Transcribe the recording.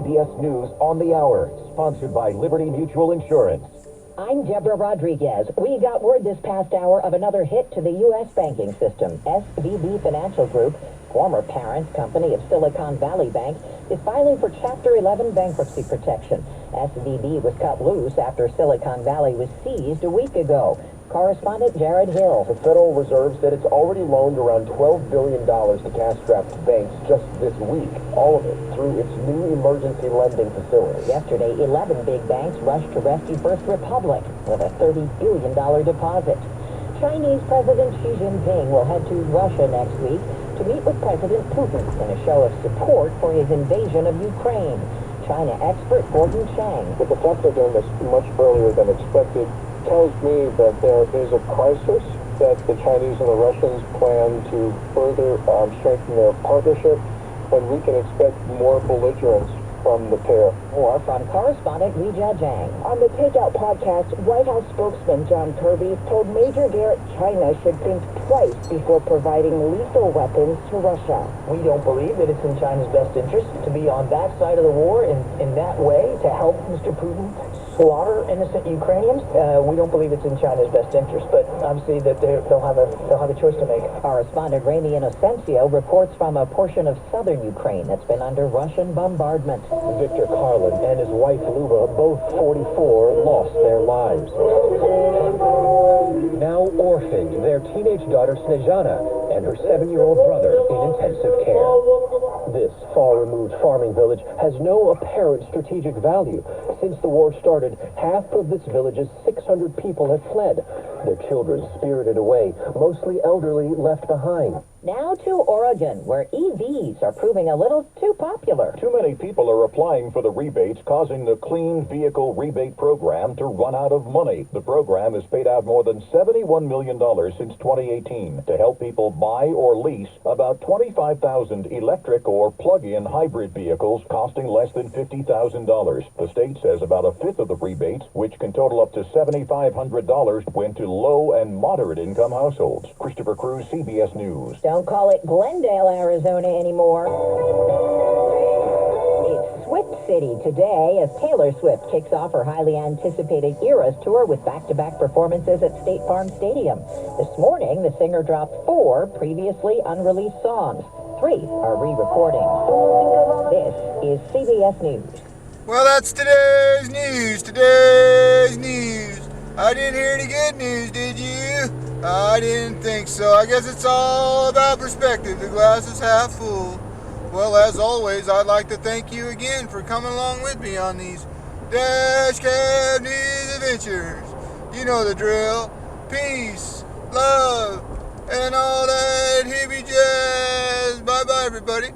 CBS News on the Hour, sponsored by Liberty Mutual Insurance. I'm Deborah Rodriguez. We got word this past hour of another hit to the U.S. banking system. SVB Financial Group, former parent company of Silicon Valley Bank, is filing for Chapter 11 bankruptcy protection. SVB was cut loose after Silicon Valley was seized a week ago. Correspondent Jared Hill. The Federal Reserve said it's already loaned around $12 billion to cash-strapped banks just this week, all of it through its new emergency lending facility. Yesterday, 11 big banks rushed to rescue First Republic with a $30 billion deposit. Chinese President Xi Jinping will head to Russia next week to meet with President Putin in a show of support for his invasion of Ukraine. China expert Gordon Chang. But the fact they're doing this much earlier than expected tells me that there is a crisis, that the Chinese and the Russians plan to further strengthen their partnership, and we can expect more belligerence from the pair. More from correspondent Weijia Zhang. On the Takeout podcast, White House spokesman John Kirby told Major Garrett China should think twice before providing lethal weapons to Russia. We don't believe that it's in China's best interest to be on that side of the war in that way to help Mr. Putin slaughter innocent Ukrainians. We don't believe it's in China's best interest, but obviously that they'll have a choice to make. Correspondent Ramy Inocencio reports from a portion of southern Ukraine that's been under Russian bombardment. Victor Carlin and his wife Luba, both 44, lost their lives. Now orphaned, their teenage daughter Snezhana and her 7-year-old brother in intensive care. This far-removed farming village has no apparent strategic value. Since the war started, half of this village's 600 people have fled. Their children spirited away, mostly elderly left behind. Now to Oregon, where EVs are proving a little too popular. Too many people are applying for the rebates, causing the Clean Vehicle Rebate Program to run out of money. The program has paid out more than $71 million since 2018 to help people buy or lease about 25,000 electric or plug-in hybrid vehicles costing less than $50,000. The state says about a fifth of the rebates, which can total up to $7,500, went to low and moderate income households. Christopher Cruz, CBS News. Don't call it Glendale, Arizona anymore. It's Swift City today as Taylor Swift kicks off her highly anticipated Eras tour with back-to-back performances at State Farm Stadium. This morning, the singer dropped 4 previously unreleased songs. 3 are re-recording. This is CBS News. Well, that's today's news. Today's news. I didn't hear any good news, did you? I didn't think so. I guess it's all about perspective. The glass is half full. Well, as always, I'd like to thank you again for coming along with me on these Dash Cab News adventures. You know the drill. Peace, love, and all that hippie jazz. Bye-bye, everybody.